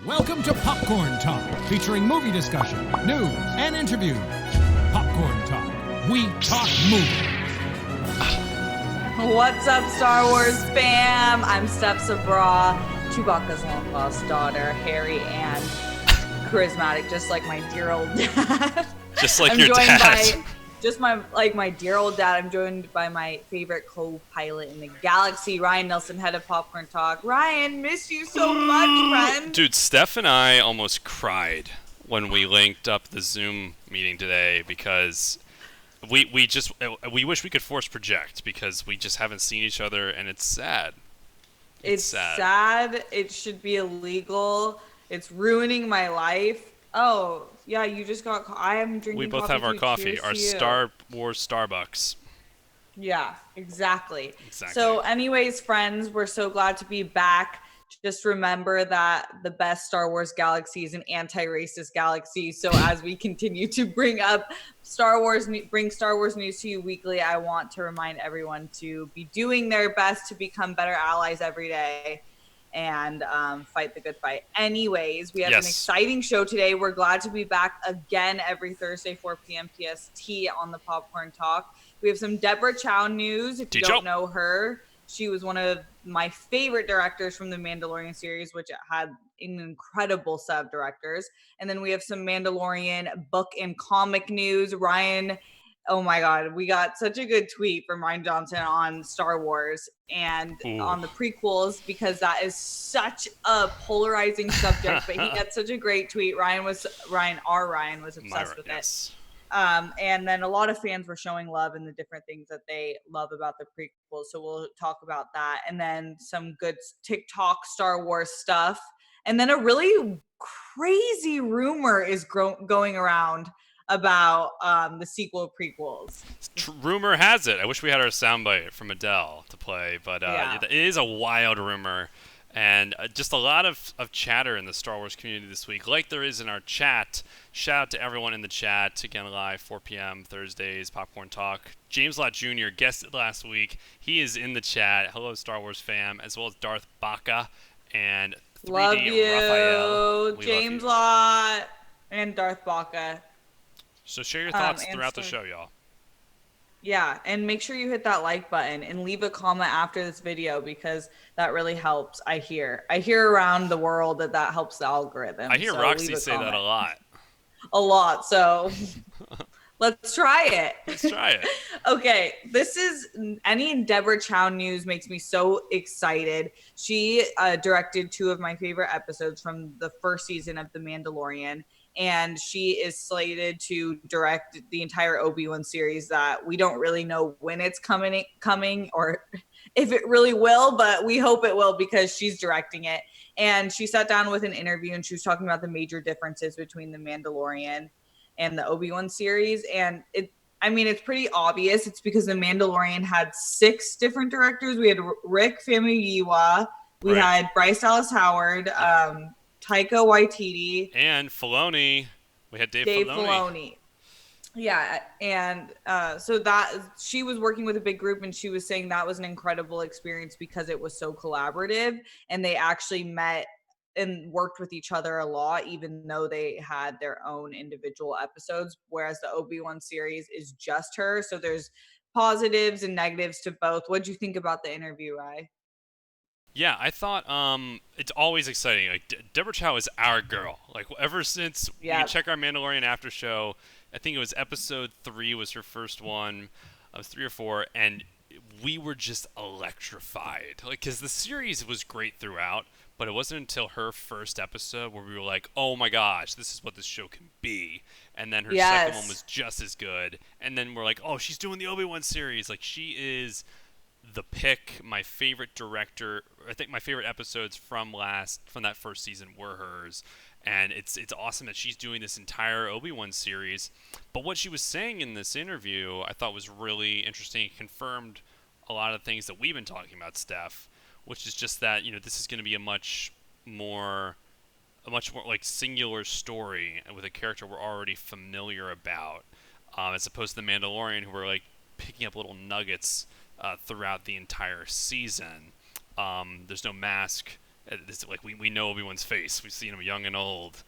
Welcome to Popcorn Talk, featuring movie discussion, news, and interviews. Popcorn Talk. We talk movies. What's up, Star Wars fam? I'm Steph Sabra, Chewbacca's long-lost daughter, Harry, and charismatic, just like my dear old dad. Just like your dad. My dear old dad. I'm joined by my favorite co-pilot in the galaxy, Ryan Nelson, head of Popcorn Talk. Ryan, miss you so much, friend. Dude, Steph and I almost cried when we linked up the Zoom meeting today because we wish we could force project because we just haven't seen each other, and it's sad. It's sad. It should be illegal. It's ruining my life. Oh, yeah, you just got... I am drinking coffee. We both have our coffee, our Star Wars Starbucks. Yeah, exactly. So anyways, friends, we're so glad to be back. Just remember that the best Star Wars galaxy is an anti-racist galaxy. So as we continue to bring Star Wars news to you weekly, I want to remind everyone to be doing their best to become better allies every day and fight the good fight. Anyways, we have an exciting show today. We're glad to be back again every Thursday, 4 p.m. PST on the Popcorn Talk. We have some Deborah Chow news. If you don't know her, she was one of my favorite directors from the Mandalorian series, which had an incredible set of directors. And then we have some Mandalorian book and comic news. Ryan, oh my God, we got such a good tweet from Ryan Johnson on Star Wars and on the prequels, because that is such a polarizing subject, but he got such a great tweet. Ryan was obsessed with it. And then a lot of fans were showing love in the different things that they love about the prequels. So we'll talk about that. And then some good TikTok Star Wars stuff. And then a really crazy rumor is going around about the sequel prequels. Rumor has it. I wish we had our soundbite from Adele to play, but it is a wild rumor. And just a lot of chatter in the Star Wars community this week, like there is in our chat. Shout out to everyone in the chat. Again, live 4 p.m. Thursdays, Popcorn Talk. James Lott Jr. guested last week. He is in the chat. Hello, Star Wars fam, as well as Darth Baca and 3D love you, Raphael. James Lott and Darth Baca. So share your thoughts throughout the show, y'all. Yeah, and make sure you hit that like button and leave a comment after this video, because that really helps. I hear around the world that helps the algorithm. I hear Roxy say that a lot. A lot, so let's try it. Let's try it. Okay, any Deborah Chow news makes me so excited. She directed 2 of my favorite episodes from the first season of The Mandalorian. And she is slated to direct the entire Obi-Wan series that we don't really know when it's coming or if it really will, but we hope it will because she's directing it. And she sat down with an interview and she was talking about the major differences between the Mandalorian and the Obi-Wan series. And it's pretty obvious. It's because the Mandalorian had 6 different directors. We had Rick Famuyiwa, we had Bryce Dallas Howard, Taika Waititi, and Filoni. We had Dave Filoni. Yeah, and so that she was working with a big group, and she was saying that was an incredible experience because it was so collaborative, and they actually met and worked with each other a lot, even though they had their own individual episodes, whereas the Obi-Wan series is just her. So there's positives and negatives to both. What'd you think about the interview, Rye? Yeah, I thought it's always exciting. Like Deborah Chow is our girl. Like ever since we check our Mandalorian after show, I think it was episode 3 was her first one. It was 3 or 4, and we were just electrified. Like, because the series was great throughout, but it wasn't until her first episode where we were like, oh my gosh, this is what this show can be. And then her second one was just as good. And then we're like, oh, she's doing the Obi-Wan series. Like, she is the pick. My favorite director, I think my favorite episodes from that first season were hers. And it's awesome that she's doing this entire Obi-Wan series. But what she was saying in this interview I thought was really interesting. It confirmed a lot of things that we've been talking about, Steph, which is just that, this is going to be a much more like singular story with a character we're already familiar about, as opposed to the Mandalorian, who were like picking up little nuggets throughout the entire season. There's no mask It's like we know Obi-Wan's face. We've seen him young and old.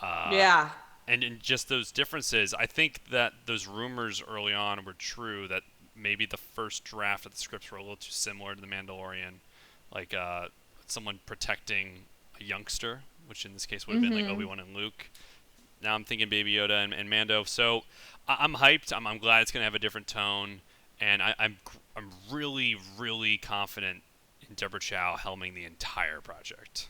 Yeah. And in just those differences, I think that those rumors early on were true, that maybe the first draft of the scripts were a little too similar to The Mandalorian. Like someone protecting a youngster, which in this case would have been like Obi-Wan and Luke. Now I'm thinking Baby Yoda and Mando. So I'm hyped. I'm glad it's going to have a different tone. And I'm really, really confident in Deborah Chow helming the entire project.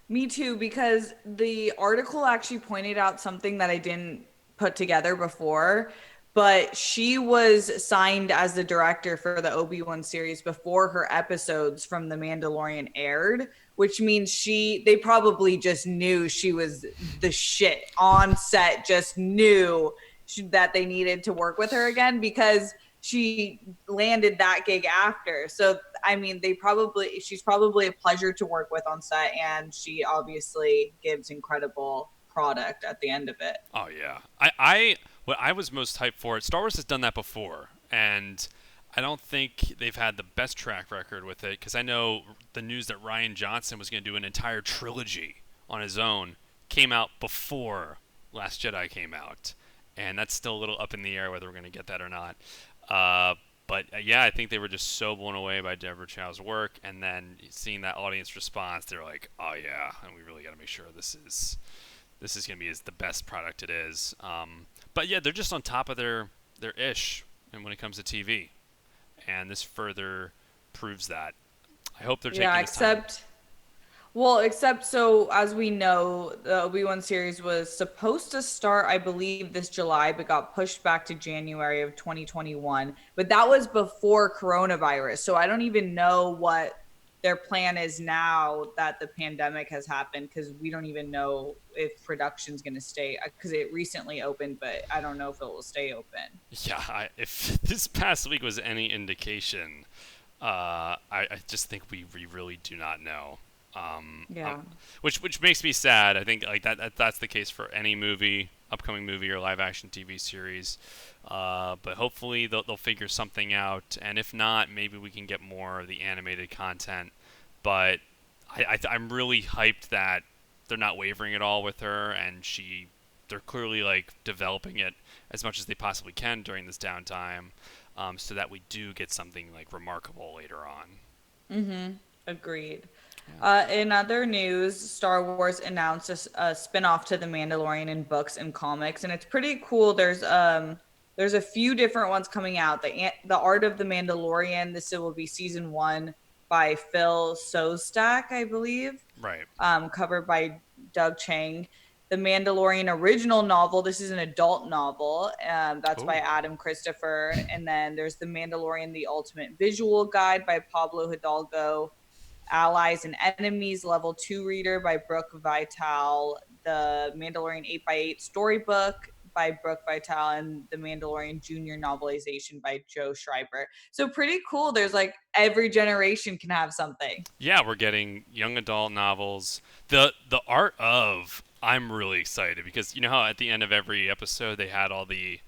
Me too, because the article actually pointed out something that I didn't put together before, but she was signed as the director for the Obi-Wan series before her episodes from The Mandalorian aired, which means they probably just knew she was the shit on set, just knew that they needed to work with her again because she landed that gig after. So, I mean, she's probably a pleasure to work with on set, and she obviously gives incredible product at the end of it. Oh yeah. What I was most hyped for, Star Wars has done that before, and I don't think they've had the best track record with it, because I know the news that Rian Johnson was going to do an entire trilogy on his own came out before Last Jedi came out, and that's still a little up in the air whether we're going to get that or not. But yeah, I think they were just so blown away by Deborah Chow's work, and then seeing that audience response, they're like, "Oh yeah, and we really got to make sure this is going to be the best product it is." But yeah, they're just on top of their ish, and when it comes to TV, and this further proves that. I hope they're taking this time. Except so as we know, the Obi-Wan series was supposed to start, I believe, this July, but got pushed back to January of 2021. But that was before coronavirus. So I don't even know what their plan is now that the pandemic has happened, because we don't even know if production's going to stay, because it recently opened, but I don't know if it will stay open. Yeah, if this past week was any indication, I just think we really do not know. Which makes me sad. I think like that's the case for any upcoming movie or live action TV series. But hopefully they'll figure something out, and if not, maybe we can get more of the animated content. But I'm really hyped that they're not wavering at all with her, and they're clearly like developing it as much as they possibly can during this downtime, so that we do get something like remarkable later on. Agreed. In other news, Star Wars announced a spin-off to The Mandalorian in books and comics, and it's pretty cool. There's a few different ones coming out. The Art of the Mandalorian, this will be season 1 by Phil Szostak, I believe. Right. Covered by Doug Chang. The Mandalorian original novel, this is an adult novel. That's by Adam Christopher. And then there's The Mandalorian, The Ultimate Visual Guide by Pablo Hidalgo. Allies and Enemies Level 2 Reader by Brooke Vital, The Mandalorian 8x8 Storybook by Brooke Vital, and The Mandalorian Junior Novelization by Joe Schreiber. So pretty cool. There's like every generation can have something. Yeah, we're getting young adult novels. The art of, I'm really excited, because you know how at the end of every episode they had all the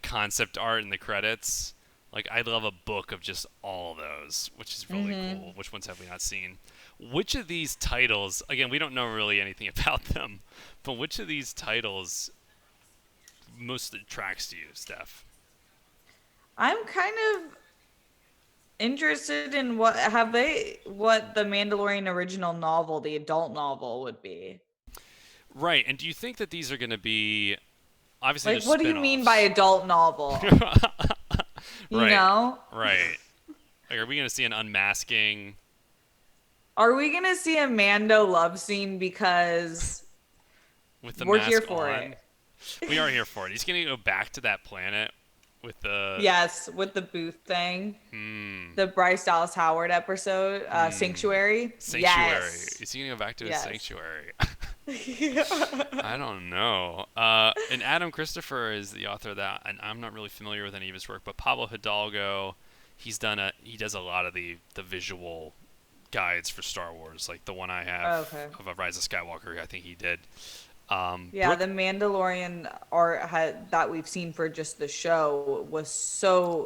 concept art in the credits? Like, I'd love a book of just all of those, which is really cool. Which ones have we not seen? Which of these titles, again, we don't know really anything about them, but which of these titles most attracts to you, Steph? I'm kind of interested in what the Mandalorian original novel, the adult novel, would be. Right, and do you think that these are going to be, obviously, like, what do you mean by adult novel? You know? Right. Like, are we going to see an unmasking? Are we going to see a Mando love scene? Because with the we're mask here for on? it. We are here for it. He's going to go back to that planet with the... Yes, with the booth thing. The Bryce Dallas Howard episode, Sanctuary. Yes. Is he going to go back to his Sanctuary? I don't know. And Adam Christopher is the author of that, and I'm not really familiar with any of his work, but Pablo Hidalgo, he does a lot of the visual guides for Star Wars, like the one I have of A Rise of Skywalker, I think he did. The Mandalorian art that we've seen for just the show was so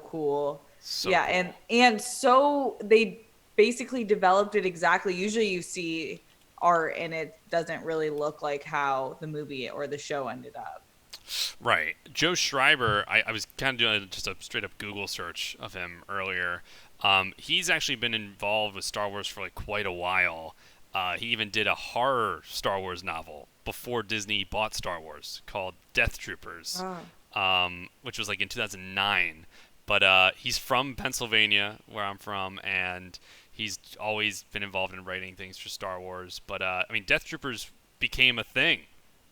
cool. So cool. And so they basically developed it exactly. Usually you see art and it doesn't really look like how the movie or the show ended up. Right. Joe Schreiber, I was kind of doing just a straight up Google search of him earlier. He's actually been involved with Star Wars for like quite a while. He even did a horror Star Wars novel before Disney bought Star Wars called Death Troopers, which was like in 2009. But he's from Pennsylvania, where I'm from, and he's always been involved in writing things for Star Wars. But I mean, Death Troopers became a thing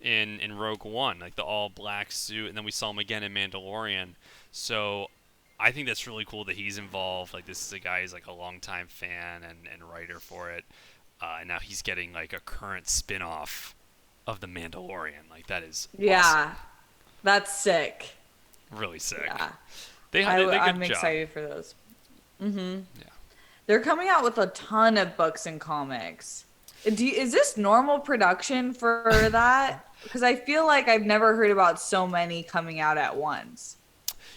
in Rogue One, like the all black suit, and then we saw him again in Mandalorian. So I think that's really cool that he's involved. Like, this is a guy who's like a longtime fan and writer for it, and now he's getting like a current spin-off of the Mandalorian. Like, that is awesome. That's sick. Really sick. Yeah. I'm excited for those. Yeah. They're coming out with a ton of books and comics. Is this normal production for that? Because I feel like I've never heard about so many coming out at once.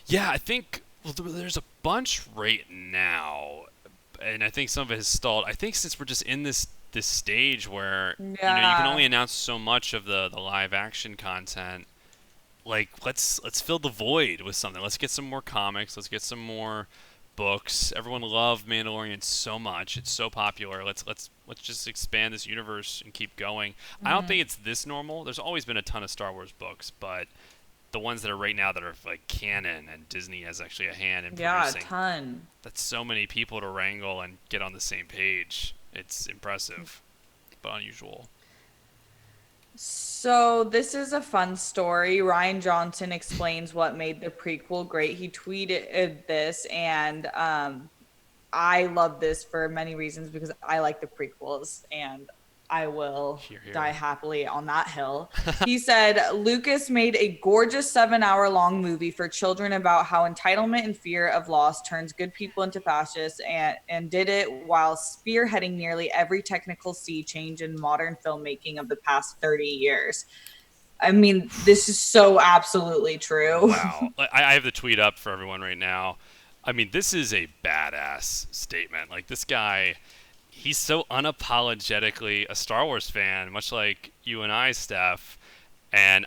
Yeah, I think there's a bunch right now, and I think some of it has stalled. I think since we're just in this stage where you can only announce so much of the live action content. Like, let's fill the void with something. Let's get some more comics. Let's get some more books. Everyone loved Mandalorian so much. It's so popular. Let's just expand this universe and keep going. I don't think it's this normal. There's always been a ton of Star Wars books, but the ones that are right now that are like canon and Disney has actually a hand in producing. Yeah, a ton. That's so many people to wrangle and get on the same page. It's impressive, but unusual. So this is a fun story. Rian Johnson explains what made the prequel great. He tweeted this, and I love this for many reasons because I like the prequels, and I will die happily on that hill. He said, Lucas made a gorgeous 7-hour-long movie for children about how entitlement and fear of loss turns good people into fascists, and did it while spearheading nearly every technical sea change in modern filmmaking of the past 30 years. I mean, this is so absolutely true. Wow. I have the tweet up for everyone right now. I mean, this is a badass statement. Like, this guy... He's so unapologetically a Star Wars fan, much like you and I, Steph. And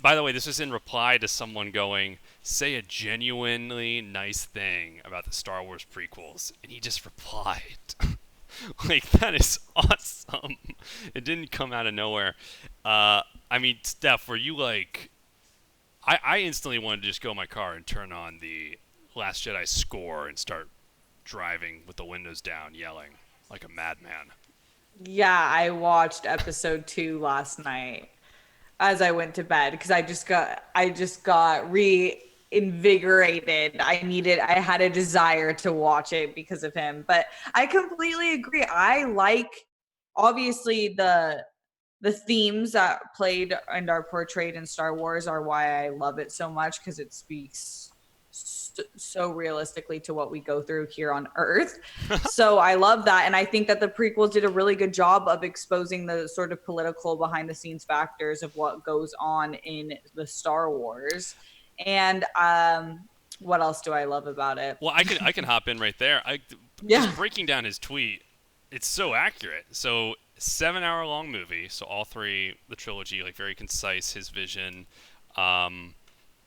by the way, this was in reply to someone going, say a genuinely nice thing about the Star Wars prequels. And he just replied. Like, that is awesome. It didn't come out of nowhere. I mean, Steph, were you like... I instantly wanted to just go in my car and turn on the Last Jedi score and start driving with the windows down, yelling. Like a madman. Yeah, I watched episode 2 last night as I went to bed because I just got reinvigorated. I had a desire to watch it because of him. But I completely agree. I like, obviously, the themes that played and are portrayed in Star Wars are why I love it so much, because it speaks so realistically to what we go through here on Earth. So I love that. And I think that the prequels did a really good job of exposing the sort of political behind the scenes factors of what goes on in the Star Wars. And what else do I love about it? Well, I can hop in right there. Just breaking down his tweet, it's so accurate. So 7-hour-long movie. So all three, the trilogy, like very concise, his vision.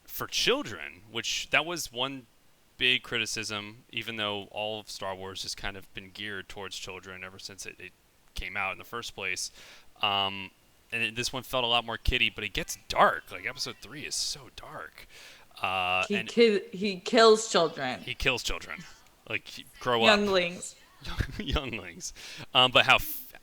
For children, which that was one big criticism, even though all of Star Wars has kind of been geared towards children ever since it came out in the first place. This one felt a lot more kiddie, but it gets dark. Like, episode 3 is so dark. He kills children. He kills children. Like, grow Younglings. up. Younglings. But how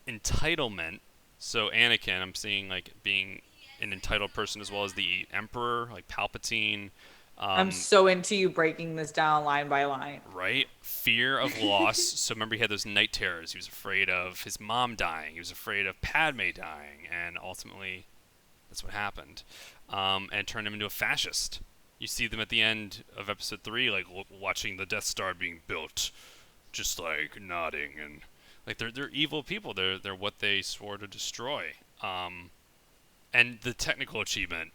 entitlement, so Anakin, I'm seeing, like, being an entitled person as well as the Emperor, like Palpatine. I'm so into you breaking this down line by line. Right? Fear of loss. So remember, he had those night terrors. He was afraid of his mom dying. He was afraid of Padme dying. And ultimately, that's what happened. And it turned him into a fascist. You see them at the end of episode 3, like watching the Death Star being built, just like nodding. And like they're evil people. They're what they swore to destroy. And the technical achievement,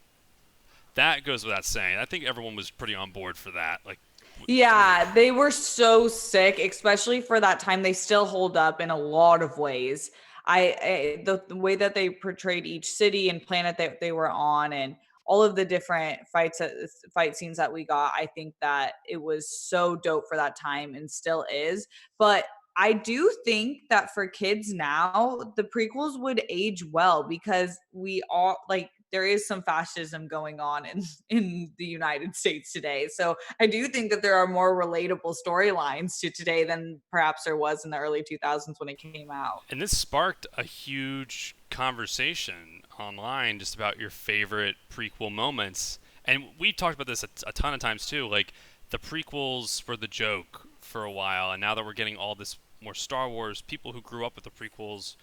that goes without saying. I think everyone was pretty on board for that. Like, Yeah, they were so sick, especially for that time. They still hold up in a lot of ways. The way that they portrayed each city and planet that they were on, and all of the different fight scenes that we got, I think that it was so dope for that time and still is. But I do think that for kids now, the prequels would age well because we all like there is some fascism going on in the United States today. So I do think that there are more relatable storylines to today than perhaps there was in the early 2000s when it came out. And this sparked a huge conversation online just about your favorite prequel moments. And we've talked about this a ton of times too. Like the prequels were the joke for a while, and now that we're getting all this more Star Wars, people who grew up with the prequels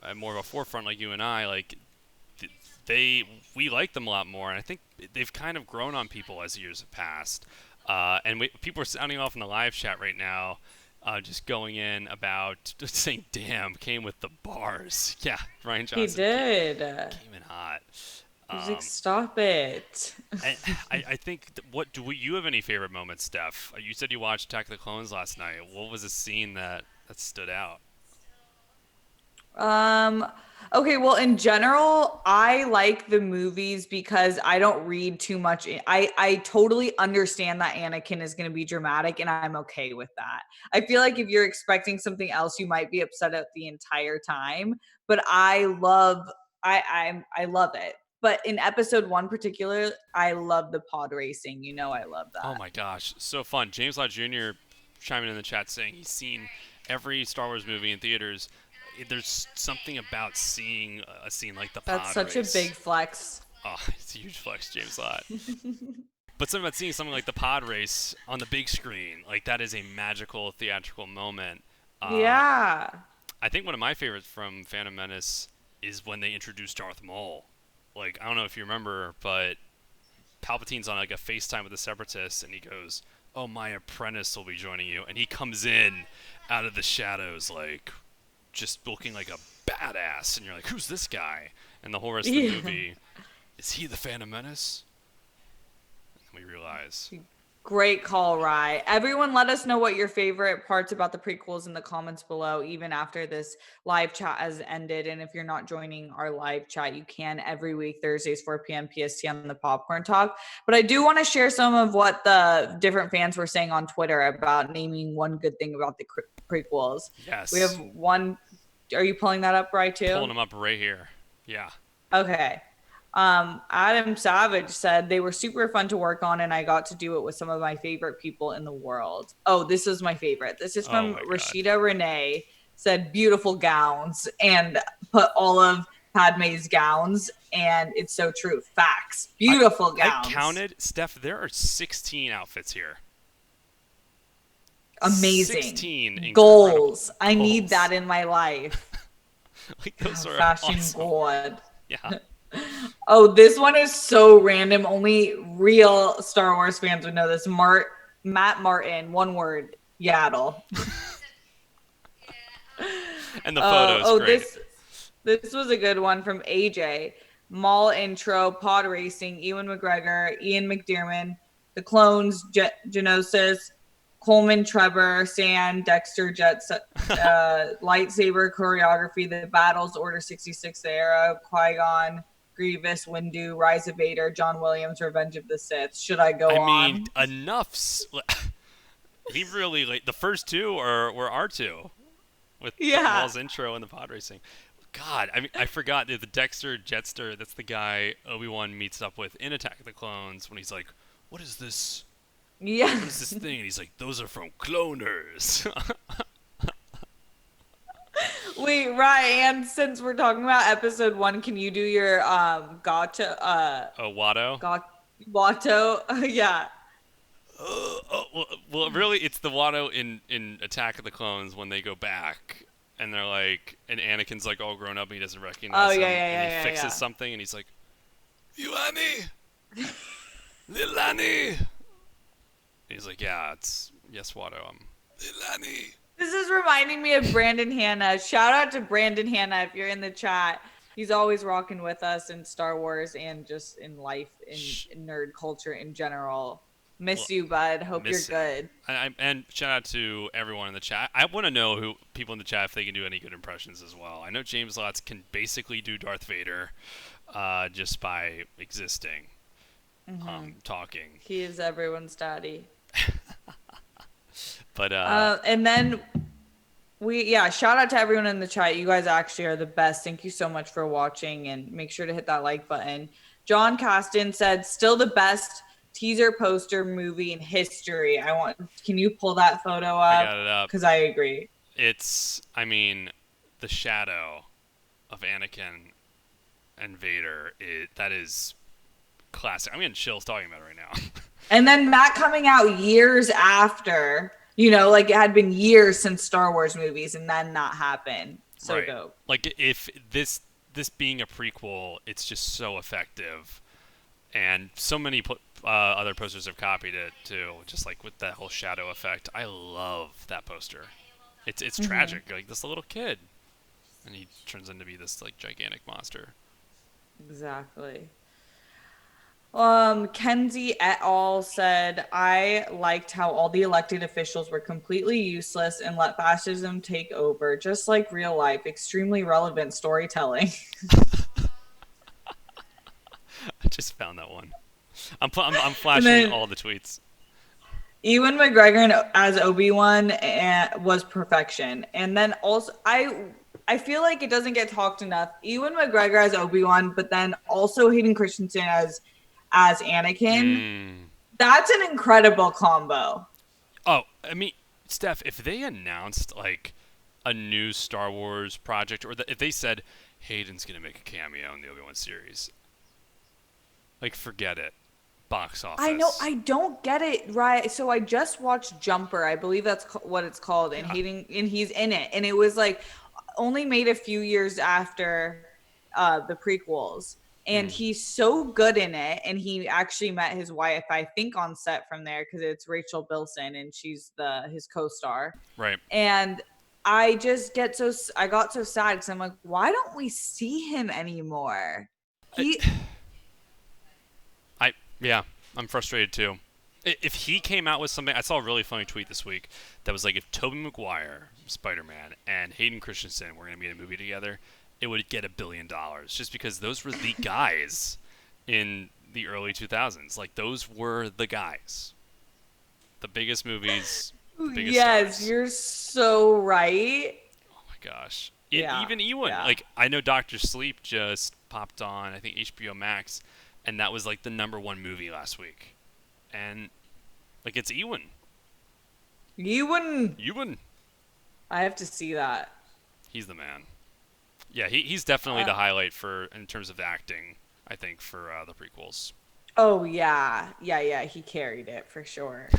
at more of a forefront, like you and I, like we like them a lot more, and I think they've kind of grown on people as years have passed. And people are sounding off in the live chat right now, just going in about just saying, "Damn, came with the bars." Yeah, Ryan Johnson. He did. Came in hot. He's like, stop it. I think. What do you have any favorite moments, Steph? You said you watched Attack of the Clones last night. What was a scene that stood out? Okay, well, in general, I like the movies because I don't read too much. I totally understand that Anakin is going to be dramatic, and I'm okay with that. I feel like if you're expecting something else, you might be upset at the entire time. But I love it. But in episode 1 particular, I love the pod racing. You know, I love that. Oh my gosh, so fun! James Lott Jr. chiming in the chat saying he's seen every Star Wars movie in theaters. There's something about seeing a scene like the pod That's such race. a big flex. Oh, it's a huge flex, James Lott. But something about seeing something like the pod race on the big screen, like that is a magical theatrical moment. Yeah. I think one of my favorites from Phantom Menace is when they introduced Darth Maul. Like, I don't know if you remember, but Palpatine's on like a FaceTime with the Separatists, and he goes, "Oh, my apprentice will be joining you," and he comes in out of the shadows, like just looking like a badass, and you're like, "Who's this guy?" And the whole rest of the movie, is he the Phantom Menace? And we realize. Great call, Rye. Everyone, let us know what your favorite parts about the prequels in the comments below, even after this live chat has ended. And if you're not joining our live chat, you can every week, Thursdays, 4 p.m. PST on the Popcorn Talk. But I do want to share some of what the different fans were saying on Twitter about naming one good thing about the prequels. Yes. We have one. Are you pulling that up, Rye, too? Pulling them up right here. Yeah. Okay. Adam Savage said they were super fun to work on, and I got to do it with some of my favorite people in the world. Oh, this is my favorite. This is from Rashida Renee. Said beautiful gowns and put all of Padme's gowns, and it's so true. Facts. Beautiful gowns. I counted, Steph. There are 16 outfits here. Amazing. 16 goals. I need that in my life. Like those are fashion awesome. God. Yeah. Oh, this one is so random. Only real Star Wars fans would know this. Matt Martin, one word, Yaddle. And the photos. Great. This was a good one from AJ. Mall intro, pod racing, Ewan McGregor, Ian McDiarmid, the clones, Genosis, Coleman, Trevor, Sand, Dexter, lightsaber choreography, the battles, Order 66 era, Qui-Gon, Grievous, Windu, Rise of Vader, John Williams, Revenge of the Sith. Should I go on? I mean, enough. He really, like, the first two were R2 with Maul's intro and the pod racing. God, I mean, I forgot the Dexter Jetster. That's the guy Obi-Wan meets up with in Attack of the Clones when he's like, "What is this? Yeah. What is this thing?" And he's like, "Those are from cloners." Wait, Ryan, since we're talking about episode 1, can you do your Watto? Watto? Yeah. Well, really, it's the Watto in Attack of the Clones when they go back, and they're like, and Anakin's like all grown up and he doesn't recognize him, and he fixes something, and he's like, "You Annie, little Annie." And he's like, yes, Watto, I'm little Annie. This is reminding me of Brandon Hanna. Shout out to Brandon Hanna if you're in the chat. He's always rocking with us in Star Wars and just in life, in nerd culture in general. Miss you, bud. Hope you're good. And shout out to everyone in the chat. I want to know who people in the chat if they can do any good impressions as well. I know James Lotz can basically do Darth Vader just by existing, talking. He is everyone's daddy. But and then shout out to everyone in the chat. You guys actually are the best. Thank you so much for watching, and make sure to hit that like button. John Caston said, still the best teaser poster movie in history. Can you pull that photo up? I got it up. Because I agree. The shadow of Anakin and Vader, that is classic. I'm getting chills talking about it right now. And then Matt coming out years after, it had been years since Star Wars movies, and then that happened. So right. Dope. Like, if this being a prequel, it's just so effective. And so many other posters have copied it too, just like with that whole shadow effect. I love that poster. It's tragic, like this little kid, and he turns into be this like gigantic monster. Exactly. Kenzie et al. Said, I liked how all the elected officials were completely useless and let fascism take over, just like real life. Extremely relevant storytelling. I just found that one. I'm flashing all the tweets. Ewan McGregor as Obi-Wan was perfection. And then also, I feel like it doesn't get talked enough. Ewan McGregor as Obi-Wan, but then also Hayden Christensen as Anakin. That's an incredible combo. Oh, I mean, Steph, if they announced like a new Star Wars project, or if they said Hayden's gonna make a cameo in the Obi-Wan series, like, forget it. Box office. I know. I don't get it, right? So I just watched Jumper. I believe that's what it's called. And he's in it. And it was like only made a few years after the prequels. And he's so good in it. And he actually met his wife, I think, on set from there, because it's Rachel Bilson and she's his co-star. Right. And I just I got so sad because I'm like, why don't we see him anymore? Yeah, I'm frustrated too. If he came out with something, I saw a really funny tweet this week that was like, if Tobey Maguire, Spider-Man, and Hayden Christensen were going to be in a movie together, it would get $1 billion, just because those were the guys in the early 2000s. Like, those were the guys. The biggest movies, the biggest stars. You're so right. Oh my gosh. Even Ewan. Yeah. Like, I know Dr. Sleep just popped on, I think, HBO Max, and that was like the #1 movie last week. And like, it's Ewan. I have to see that. He's the man. Yeah, he's definitely the highlight in terms of acting, I think, for the prequels. Oh yeah. He carried it for sure.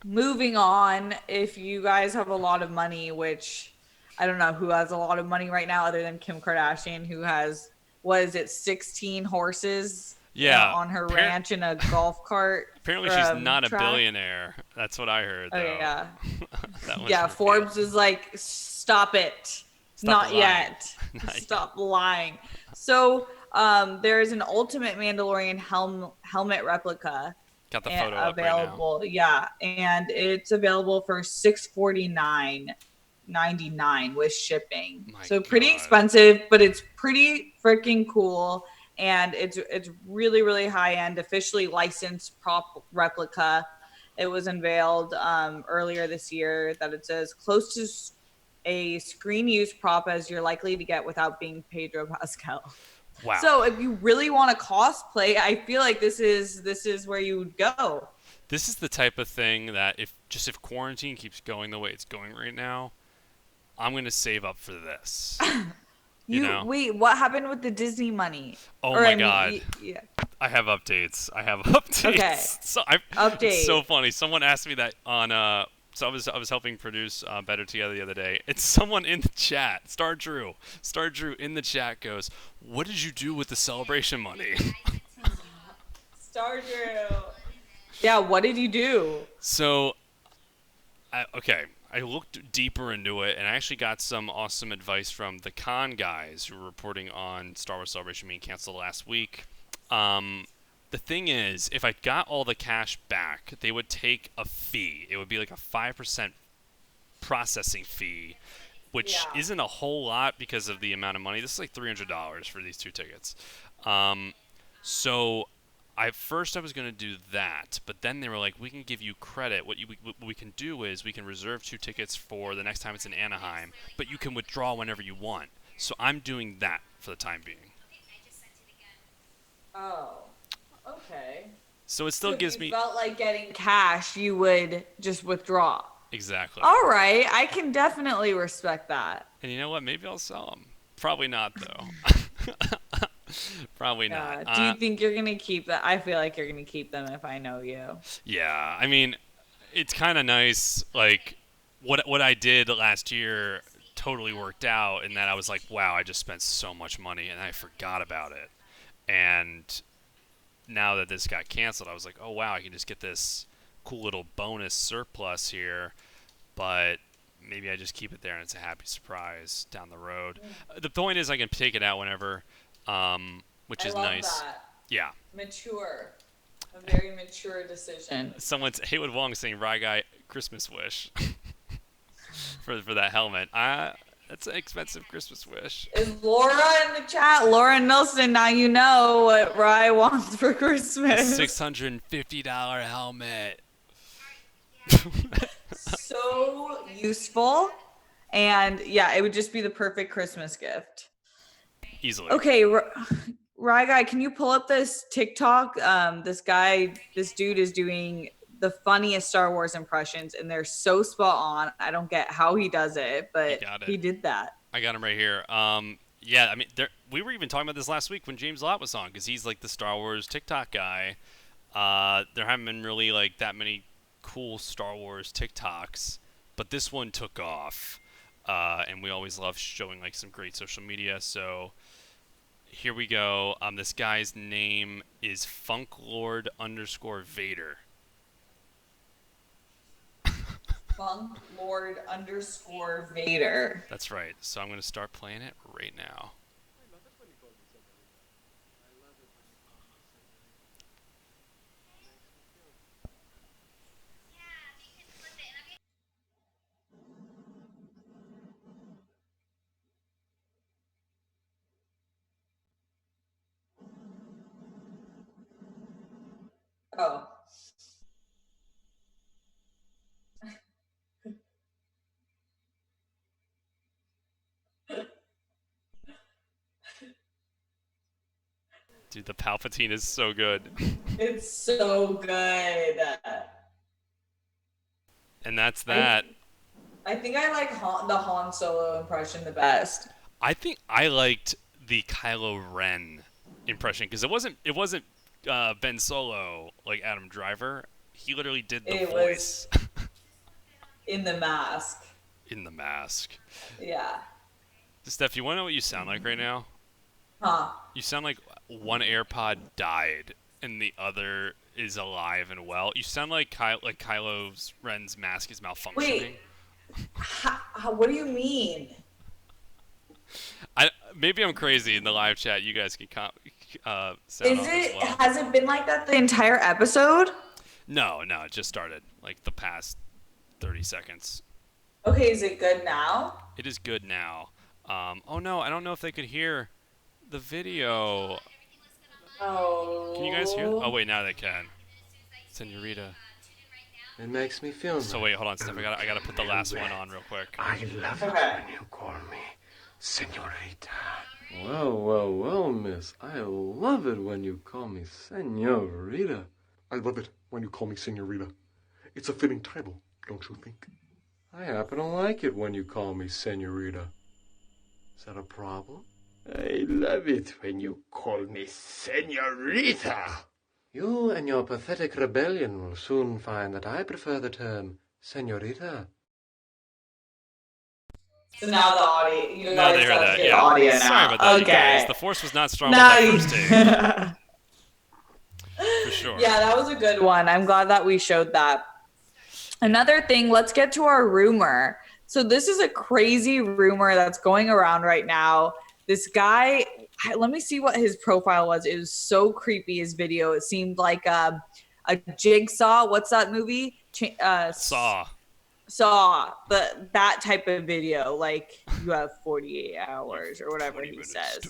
Moving on, if you guys have a lot of money, which I don't know who has a lot of money right now other than Kim Kardashian, who has, 16 horses on her ranch in a golf cart. Apparently she's not a billionaire. That's what I heard, though. Oh, yeah. Forbes is like, stop it. Not yet. Stop lying. So there is an Ultimate Mandalorian helmet replica. Got the photo available up right now. Yeah, and it's available for $649.99 with shipping. So pretty expensive, but it's pretty freaking cool, and it's really, really high end, officially licensed prop replica. It was unveiled earlier this year that it's as close to a screen use prop as you're likely to get without being Pedro Pascal. Wow. So if you really want to cosplay, I feel like this is where you would go. This is the type of thing that if quarantine keeps going the way it's going right now, I'm going to save up for this. You know? Wait, what happened with the Disney money? My God. Yeah. I have updates. Okay. So Update. It's so funny. Someone asked me that on so I was helping produce Better Together the other day. It's someone in the chat, Star Drew in the chat goes, "What did you do with the celebration money?" Star Drew. Yeah, what did you do? So, I looked deeper into it, and I actually got some awesome advice from the Con guys who were reporting on Star Wars Celebration being canceled last week. The The thing is, if I got all the cash back, they would take a fee. It would be like a 5% processing fee, which isn't a whole lot because of the amount of money. This is like $300 for these 2 tickets. So I was going to do that, but then they were like, we can give you credit. What we can do is we can reserve 2 tickets for the next time it's in Anaheim, but you can withdraw whenever you want. So I'm doing that for the time being. Oh, okay. So it still gives me... If you felt like getting cash, you would just withdraw. Exactly. All right. I can definitely respect that. And you know what? Maybe I'll sell them. Probably not, though. Probably not. Do you think you're going to keep that? I feel like you're going to keep them if I know you. Yeah. I mean, it's kind of nice. Like, what I did last year totally worked out in that I was like, wow, I just spent so much money, and I forgot about it. And now that this got canceled, I was like, oh, wow, I can just get this cool little bonus surplus here, but maybe I just keep it there and it's a happy surprise down the road. The point is I can take it out whenever, which is nice. That. Yeah. Mature. A very mature decision. Someone's Haywood Wong saying Rye Guy Christmas wish for that helmet. That's an expensive Christmas wish. Is Laura in the chat? Laura Nelson, now you know what Rye wants for Christmas. A $650 helmet. So useful. And yeah, it would just be the perfect Christmas gift. Easily. Okay, Rye Guy, can you pull up this TikTok? This dude is doing the funniest Star Wars impressions, and they're so spot on. I don't get how he does it, but he did that. I got him right here. Yeah, I mean, we were even talking about this last week when James Lott was on, because he's like the Star Wars TikTok guy. There haven't been really like that many cool Star Wars TikToks, but this one took off, and we always love showing like some great social media. So here we go. This guy's name is FunkLord_Vader. FunkLord_Vader. That's right. So I'm going to start playing it right now. Oh. Dude, the Palpatine is so good. It's so good. And that's that. I think I like the Han Solo impression the best. I think I liked the Kylo Ren impression because it wasn't Ben Solo like Adam Driver. He literally did the voice. In the mask. In the mask. Yeah. Steph, you want to know what you sound like right now? Huh? You sound like one AirPod died and the other is alive and well. You sound like Kylo Ren's mask is malfunctioning. Wait. What do you mean? Maybe I'm crazy in the live chat. You guys can sound off as well. Has it been like that the entire episode? No, it just started like the past 30 seconds. Okay, is it good now? It is good now. Oh no, I don't know if they could hear the video. Oh. Can you guys hear? Oh wait, now they can. Senorita. It makes me feel So wait, hold on, Steph. I gotta put the last one on real quick. I love it when you call me Senorita. Well, miss. I love it when you call me Senorita. I love it when you call me Senorita. It's a fitting title, don't you think? I happen to like it when you call me Senorita. Is that a problem? I love it when you call me Senorita. You and your pathetic rebellion will soon find that I prefer the term Senorita. So now the audio. Now they hear that. Yeah. Audio Sorry now. about that, you guys. The force was not strong with that first take. For sure. Yeah, that was a good one. I'm glad that we showed that. Another thing, let's get to our rumor. So this is a crazy rumor that's going around right now. This guy let me see what his profile was. It was so creepy, his video. It seemed like a Jigsaw. What's that movie? Saw that type of video. Like, you have 48 hours or whatever he says.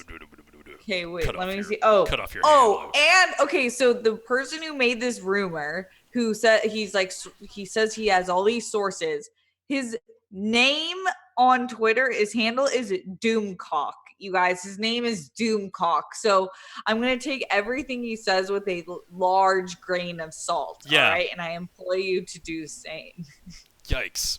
Okay, wait, let me see. Cut off your hand. And okay, so the person who made this rumor, who said he says he has all these sources. His name on Twitter, his handle is Doomcock. You guys, his name is Doomcock. So I'm gonna take everything he says with a large grain of salt. Yeah. All right, and I implore you to do the same. Yikes!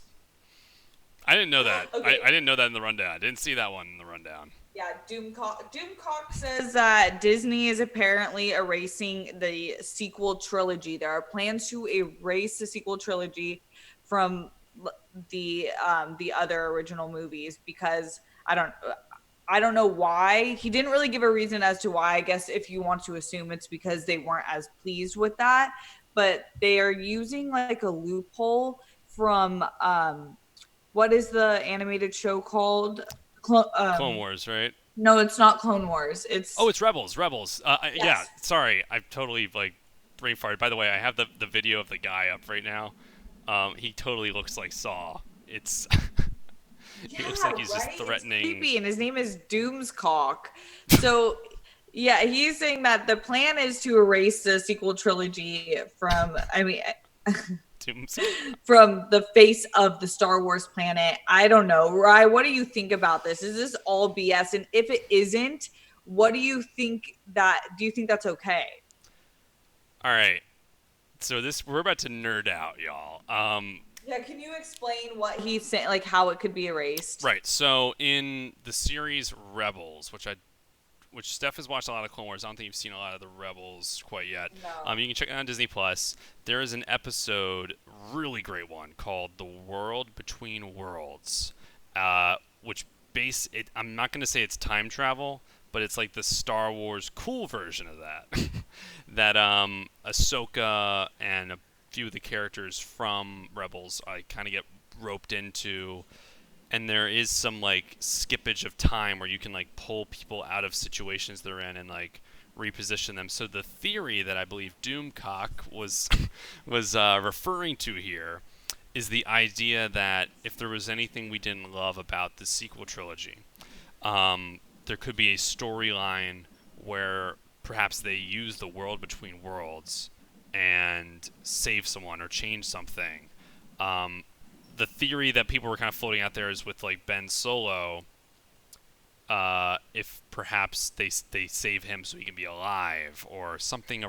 I didn't know that. Okay. I didn't know that in the rundown. I didn't see that one in the rundown. Yeah, Doomcock says that Disney is apparently erasing the sequel trilogy. There are plans to erase the sequel trilogy from the other original movies because I don't know why. He didn't really give a reason as to why. I guess if you want to assume it's because they weren't as pleased with that, but they are using like a loophole from what is the animated show called? Clone Wars, right? No, it's not Clone Wars. It's Rebels. Yes. Yeah, sorry, I'm totally like brain farted. By the way, I have the video of the guy up right now. He totally looks like Saw. It's he looks like he's just threatening. It's creepy, and his name is Doomscock. So yeah, he's saying that the plan is to erase the sequel trilogy from. From the face of the Star Wars planet. I don't know. Rye, what do you think about this? Is this all BS? And if it isn't, what do you think do you think that's okay? All right. So we're about to nerd out, y'all. Yeah, can you explain what he's saying, like how it could be erased? Right. So in the series Rebels, which Steph has watched a lot of Clone Wars. I don't think you've seen a lot of the Rebels quite yet. No. You can check it out on Disney Plus. There is an episode, really great one, called "The World Between Worlds," which I'm not going to say it's time travel, but it's like the Star Wars cool version of that. That Ahsoka and a few of the characters from Rebels kind of get roped into. And there is some like skippage of time where you can like pull people out of situations they're in and like reposition them. So the theory that I believe Doomcock was referring to here is the idea that if there was anything we didn't love about the sequel trilogy, there could be a storyline where perhaps they use the world between worlds and save someone or change something. The theory that people were kind of floating out there is with like Ben Solo, if perhaps they save him so he can be alive or something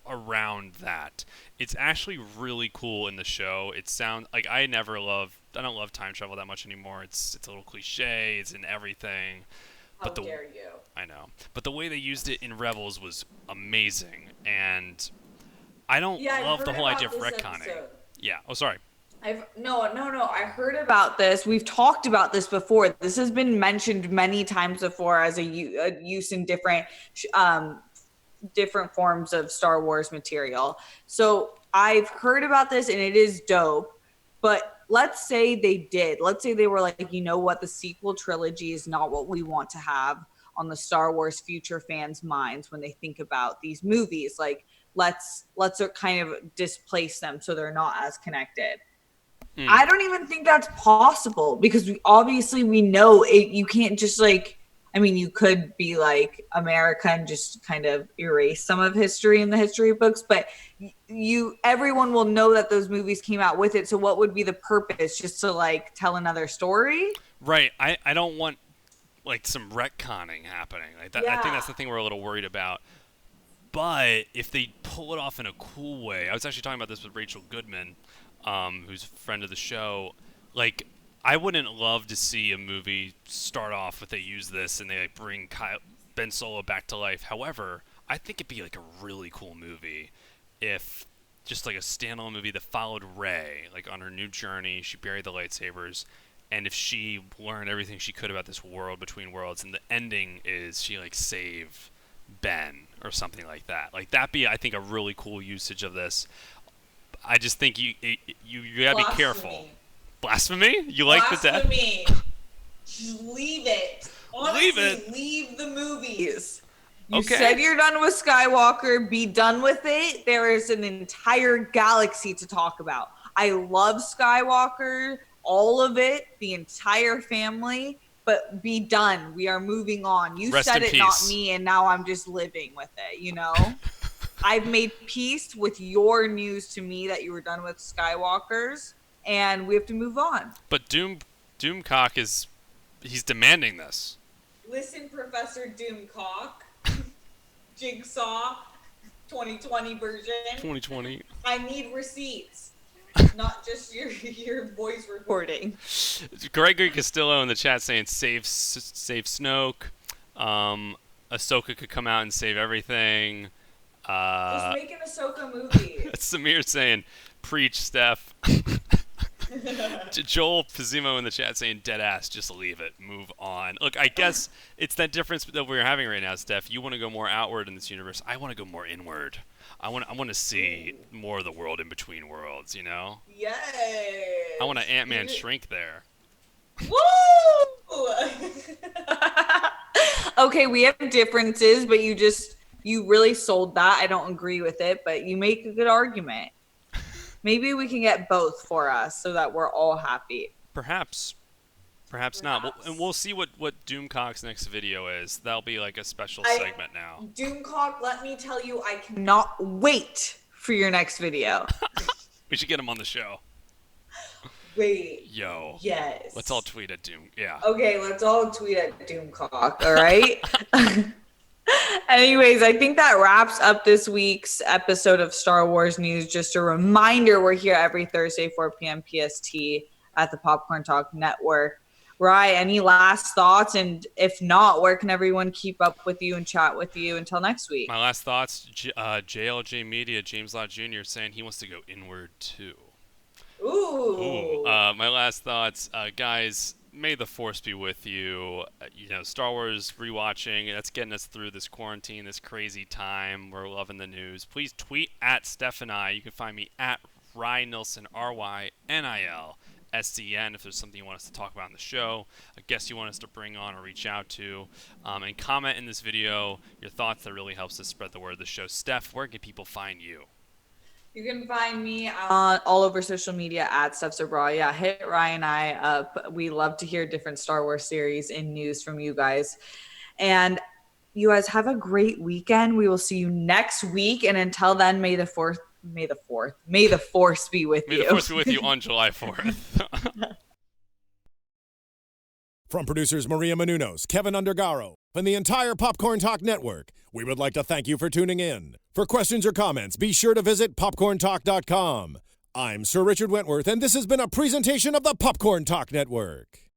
around that. It's actually really cool in the show. It sounds like I don't love time travel that much anymore. It's a little cliche. It's in everything. How dare you? I know. But the way they used it in Rebels was amazing, and I don't love the whole idea of retconning. Episode. Yeah. Oh, sorry. No. I heard about this. We've talked about this before. This has been mentioned many times before as a use in different forms of Star Wars material. So I've heard about this, and it is dope. But let's say they did. Let's say they were like, you know what? The sequel trilogy is not what we want to have on the Star Wars future fans' minds when they think about these movies. Like, let's kind of displace them so they're not as connected. I don't even think that's possible because we know it. You can't just like, I mean, you could be like America and just kind of erase some of history in the history books, but everyone will know that those movies came out with it. So what would be the purpose? Just to like tell another story? Right. I don't want like some retconning happening like that. Yeah. I think that's the thing we're a little worried about. But if they pull it off in a cool way, I was actually talking about this with Rachel Goodman, who's a friend of the show. Like, I wouldn't love to see a movie start off with they use this and they like bring Ben Solo back to life. However, I think it'd be like a really cool movie if just like a standalone movie that followed Rey like on her new journey. She buried the lightsabers, and if she learned everything she could about this world between worlds, and the ending is she like saved Ben or something like that. Like that'd be, I think, a really cool usage of this. I just think you gotta be careful. Blasphemy? You like the death? Blasphemy. Just leave it. Honestly, Leave it. leave the movies. You Okay. said you're done with Skywalker. Be done with it. There is an entire galaxy to talk about. I love Skywalker, all of it, the entire family, but be done. We are moving on. You Rest said in it, not peace. me, and now I'm just living with it, you know? I've made peace with your news to me that you were done with Skywalkers, and we have to move on. But Doomcock he's demanding this. Listen, Professor Doomcock, Jigsaw, 2020 version. 2020. I need receipts, not just your voice recording. Gregory Castillo in the chat saying save Snoke. Ahsoka could come out and save everything. Just make an Ahsoka movie. Samir saying preach, Steph. Joel Pizimo in the chat saying dead ass, just leave it, move on. Look, I guess it's that difference that we're having right now, Steph. You want to go more outward in this universe. I want to go more inward. I want to see more of the world in between worlds, you know? Yes. I want an Ant-Man shrink there. Woo! Okay, we have differences, but you really sold that. I don't agree with it, but you make a good argument. Maybe we can get both for us so that we're all happy. Perhaps not. And we'll see what Doomcock's next video is. That'll be like a special segment now. Doomcock, let me tell you, I cannot wait for your next video. We should get him on the show. Wait. Yo. Yes. Let's all tweet at Doom. Yeah. Okay, let's all tweet at Doomcock, all right? Anyways, I think that wraps up this week's episode of Star Wars News. Just a reminder, we're here every Thursday, 4 p.m. PST at the Popcorn Talk Network. Rye, any last thoughts? And if not, where can everyone keep up with you and chat with you until next week? My last thoughts, JLJ Media, James Lott Jr. saying he wants to go inward too. Ooh. My last thoughts, guys, may the Force be with you. Star Wars rewatching, that's getting us through this quarantine, this crazy time. We're loving the news. Please tweet at Steph and I. You can find me at Ryan Nilsson, RYNILSCN, if there's something you want us to talk about in the show, a guest you want us to bring on or reach out to. And comment in this video your thoughts. That really helps us spread the word of the show. Steph, where can people find you? You can find me on all over social media at Steph's Abroad. Yeah, hit Ryan and I up. We love to hear different Star Wars series and news from you guys. And you guys have a great weekend. We will see you next week. And until then, may the Force be with you. May the Force be with you on July 4th. From producers Maria Menounos, Kevin Undergaro, and the entire Popcorn Talk Network, we would like to thank you for tuning in. For questions or comments, be sure to visit popcorntalk.com. I'm Sir Richard Wentworth, and this has been a presentation of the Popcorn Talk Network.